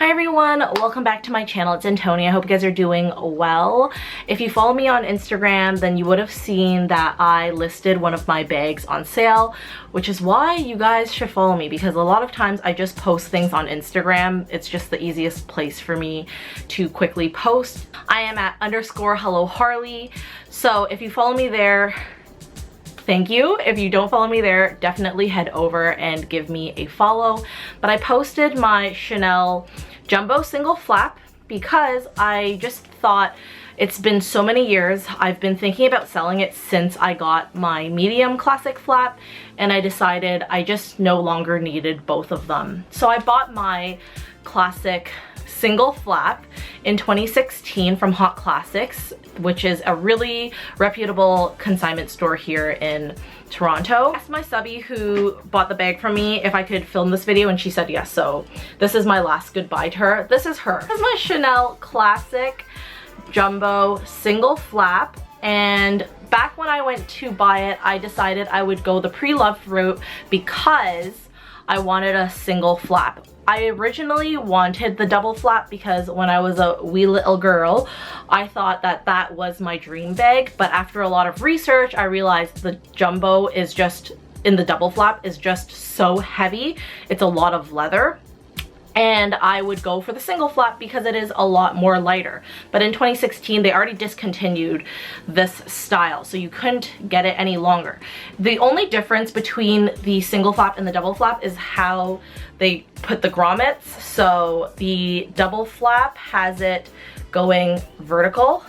Hi everyone, welcome back to my channel. It's Antonia. I hope you guys are doing well. If you follow me on Instagram, then you would have seen that I listed one of my bags on sale, which is why you guys should follow me, because a lot of times I just post things on Instagram. It's just the easiest place for me to quickly post. I am at _HelloHarley. So if you follow me there, thank you. If you don't follow me there, definitely head over and give me a follow. But I posted my Chanel Jumbo single flap because I just thought it's been so many years. I've been thinking about selling it since I got my medium classic flap, and I decided I just no longer needed both of them. So I bought my classic single flap in 2016 from Hot Classics, which is a really reputable consignment store here in Toronto. I asked my subby who bought the bag from me if I could film this video, and she said yes, so this is my last goodbye to her. This is her. This is my Chanel classic jumbo single flap, and back when I went to buy it, I decided I would go the pre-loved route because I wanted a single flap. I originally wanted the double flap because when I was a wee little girl, I thought that that was my dream bag. But after a lot of research, I realized the jumbo is just, in the double flap, is just so heavy. It's a lot of leather. And I would go for the single flap because it is a lot more lighter. But in 2016, they already discontinued this style, so you couldn't get it any longer. The only difference between the single flap and the double flap is how they put the grommets. So the double flap has it going vertical,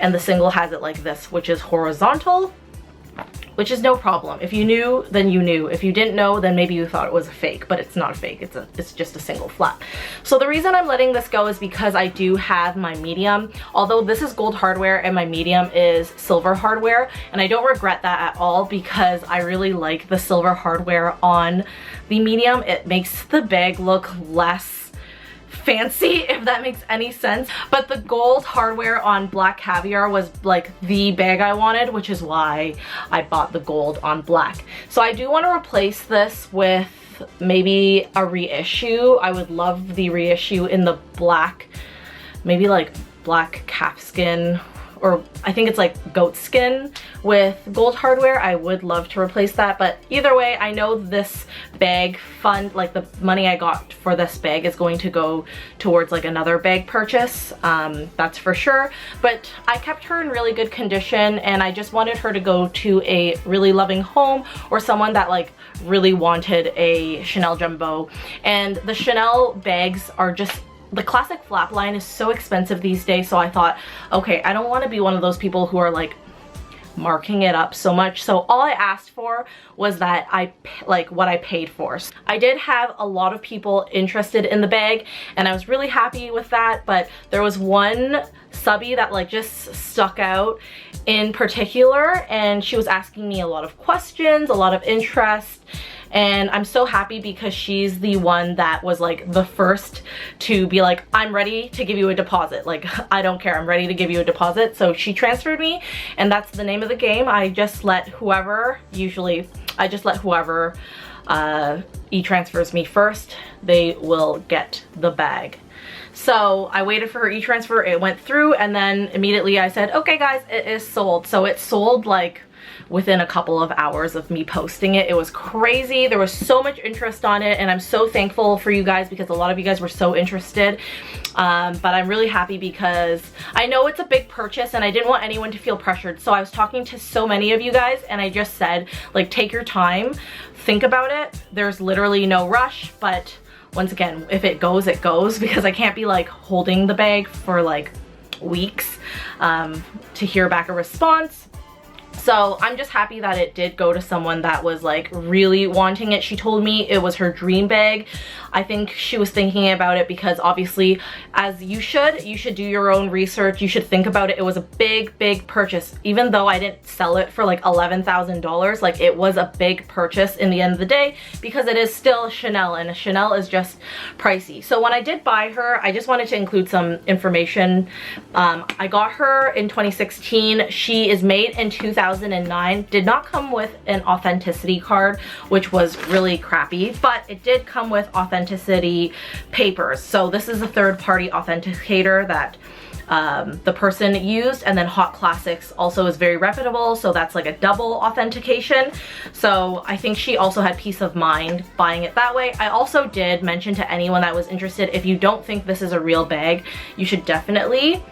and the single has it like this, which is horizontal, which is no problem. If you knew, then you knew. If you didn't know, then maybe you thought it was a fake, but it's not a fake. It's just a single flap. So the reason I'm letting this go is because I do have my medium. Although this is gold hardware and my medium is silver hardware, and I don't regret that at all because I really like the silver hardware on the medium. It makes the bag look less fancy, if that makes any sense. But the gold hardware on black caviar was like the bag I wanted, which is why I bought the gold on black. So I do want to replace this with maybe a reissue. I would love the reissue in the black, maybe like black calfskin, or I think it's like goat skin with gold hardware. I would love to replace that, but either way, I know this bag fund, like the money I got for this bag is going to go towards like another bag purchase, that's for sure. But I kept her in really good condition, and I just wanted her to go to a really loving home or someone that like really wanted a Chanel jumbo. And the Chanel bags are just, the classic flap line is so expensive these days, so I thought, okay, I don't want to be one of those people who are like marking it up so much. So all I asked for was that what I paid for. So I did have a lot of people interested in the bag, and I was really happy with that, but there was one subby that like just stuck out in particular, and she was asking me a lot of questions, a lot of interest. And I'm so happy because she's the one that was like the first to be like, I'm ready to give you a deposit. Like, I don't care, I'm ready to give you a deposit. So she transferred me, and that's the name of the game. I just let whoever, usually I just let whoever e-transfers me first, they will get the bag. So I waited for her e-transfer, it went through, and then immediately I said, okay guys, it is sold. So it sold like within a couple of hours of me posting it. It was crazy. There was so much interest on it, and I'm so thankful for you guys because a lot of you guys were so interested. But I'm really happy because I know it's a big purchase and I didn't want anyone to feel pressured. So I was talking to so many of you guys, and I just said, like, take your time, think about it. There's literally no rush, but once again, if it goes, it goes, because I can't be like holding the bag for like weeks to hear back a response. So I'm just happy that it did go to someone that was like really wanting it. She told me it was her dream bag. I think she was thinking about it because obviously, as you should do your own research. You should think about it. It was a big purchase. Even though I didn't sell it for like $11,000, like it was a big purchase in the end of the day because it is still Chanel, and Chanel is just pricey. So when I did buy her, I just wanted to include some information. I got her in 2016. She is made in 2000. 2009. Did not come with an authenticity card, which was really crappy, but it did come with authenticity papers. So this is a third-party authenticator that the person used, and then Hot Classics also is very reputable, so that's like a double authentication. So I think she also had peace of mind buying it that way. I also did mention to anyone that was interested, if you don't think this is a real bag, you should definitely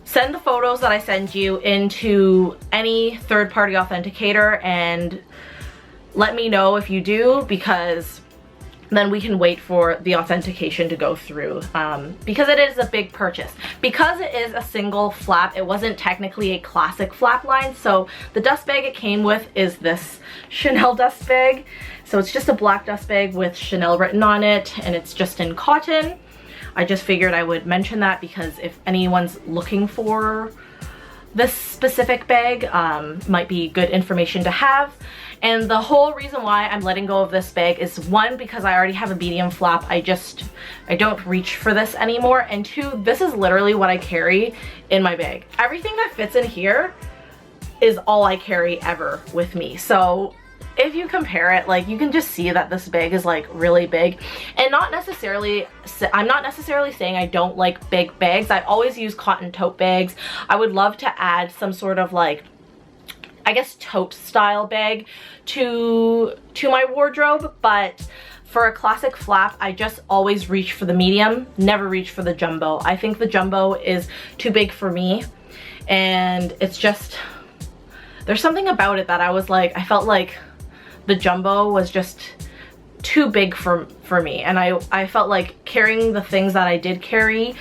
send the photos that I send you into any third-party authenticator and let me know if you do, because then we can wait for the authentication to go through, because it is a big purchase. Because it is a single flap, it wasn't technically a classic flap line, so the dust bag it came with is this Chanel dust bag. So it's just a black dust bag with Chanel written on it, and it's just in cotton. I just figured I would mention that because if anyone's looking for this specific bag, might be good information to have. And the whole reason why I'm letting go of this bag is, one, because I already have a medium flap. I don't reach for this anymore. And two, this is literally what I carry in my bag. Everything that fits in here is all I carry ever with me. So if you compare it, like, you can just see that this bag is like really big. And I'm not necessarily saying I don't like big bags. I always use cotton tote bags. I would love to add some sort of like, I guess, tote style bag to my wardrobe, but for a classic flap, I just always reach for the medium, never reach for the jumbo. I think the jumbo is too big for me, and it's just, there's something about it that I felt like the jumbo was just too big for me, and I felt like carrying the things that I did carry.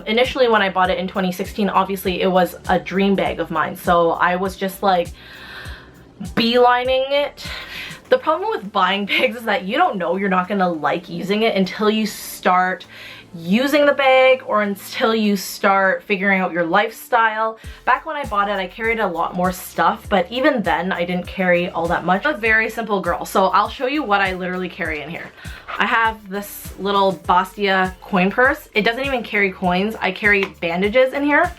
Initially when I bought it in 2016, obviously it was a dream bag of mine, so I was just like beelining it. The problem with buying bags is that you don't know you're not gonna like using it until you start using the bag or until you start figuring out your lifestyle. Back when I bought it, I carried a lot more stuff, but even then I didn't carry all that much. I'm a very simple girl, so I'll show you what I literally carry in here. I have this little Bastia coin purse. It doesn't even carry coins. I carry bandages in here,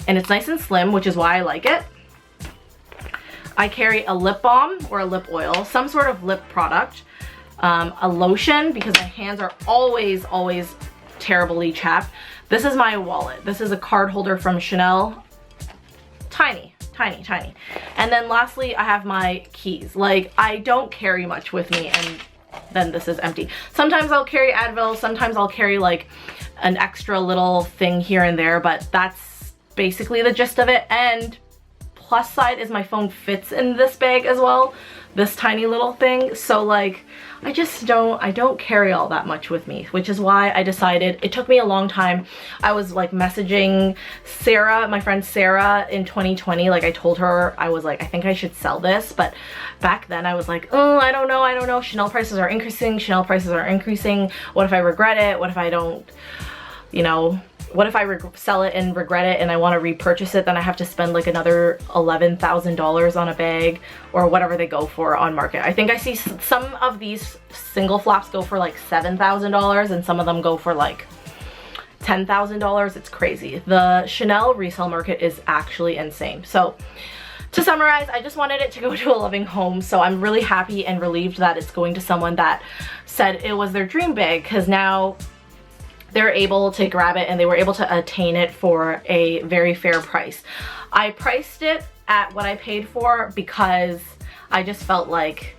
and it's nice and slim, which is why I like it. I carry a lip balm or a lip oil, some sort of lip product, a lotion, because my hands are always terribly chapped. This is my wallet. This is a card holder from Chanel. Tiny. And then lastly, I have my keys. Like, I don't carry much with me, and then this is empty. Sometimes I'll carry Advil, sometimes I'll carry like an extra little thing here and there, but that's basically the gist of it. And plus side is my phone fits in this bag as well, this tiny little thing. So like, I don't carry all that much with me, which is why I decided, it took me a long time. I was like messaging Sarah, my friend Sarah, in 2020. Like, I told her, I was like, I think I should sell this, but back then I was like, oh, I don't know. Chanel prices are increasing. What if I regret it? What if I don't, you know, what if I sell it and regret it and I want to repurchase it? Then I have to spend like another $11,000 on a bag or whatever they go for on market. I think I see some of these single flaps go for like $7,000 and some of them go for like $10,000. It's crazy. The Chanel resale market is actually insane. So to summarize, I just wanted it to go to a loving home, so I'm really happy and relieved that it's going to someone that said it was their dream bag, because now they're able to grab it and they were able to attain it for a very fair price. I priced it at what I paid for because I just felt like,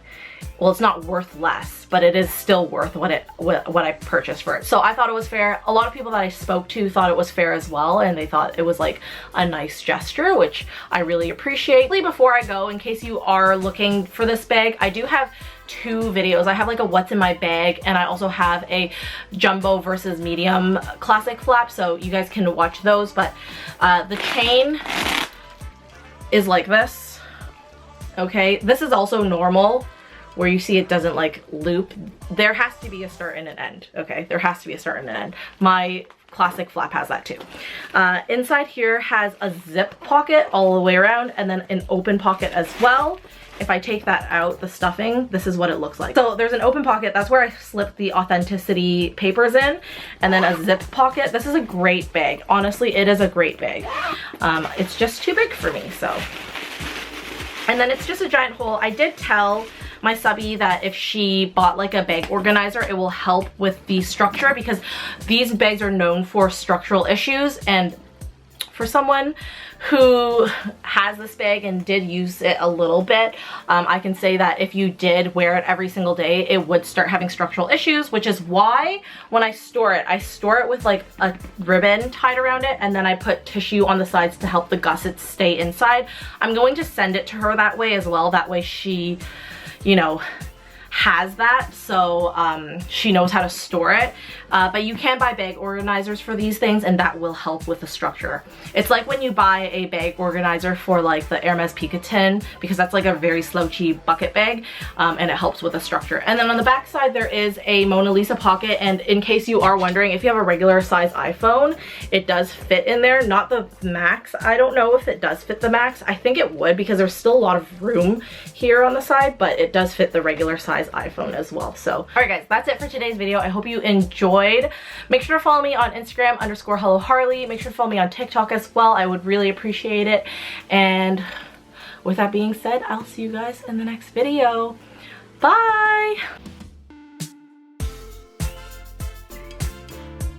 well, it's not worth less, but it is still worth what I purchased for it. So I thought it was fair. A lot of people that I spoke to thought it was fair as well, and they thought it was like a nice gesture, which I really appreciate. Before I go, in case you are looking for this bag, I do have two videos. I have like a what's in my bag, and I also have a jumbo versus medium classic flap, so you guys can watch those. But the chain is like this. Okay, this is also normal, where you see it doesn't like loop. There has to be a start and an end. Okay, there has to be a start and an end. My classic flap has that too. Inside here has a zip pocket all the way around, and then an open pocket as well. If I take that out, the stuffing, this is what it looks like. So there's an open pocket, that's where I slip the authenticity papers in, and then a zip pocket. This is a great bag. Honestly, it is a great bag. It's just too big for me, so And then it's just a giant hole. I did tell my subby that if she bought like a bag organizer, it will help with the structure, because these bags are known for structural issues. And for someone who has this bag and did use it a little bit, I can say that if you did wear it every single day, it would start having structural issues, which is why when I store it with like a ribbon tied around it, and then I put tissue on the sides to help the gussets stay inside. I'm going to send it to her that way as well. That way she, you know, has that, so she knows how to store it. But you can buy bag organizers for these things, and that will help with the structure. It's like when you buy a bag organizer for like the Hermes Picotin, because that's like a very slouchy bucket bag, and it helps with the structure. And then on the back side there is a Mona Lisa pocket, and in case you are wondering, if you have a regular size iPhone, it does fit in there. Not the Max. I don't know if it does fit the Max. I think it would, because there's still a lot of room here on the side, but it does fit the regular size iPhone as well. So alright guys, that's it for today's video. I hope you enjoyed. Make sure to follow me on Instagram _HelloHarley. Make sure to follow me on TikTok as well. I would really appreciate it. And with that being said, I'll see you guys in the next video. Bye!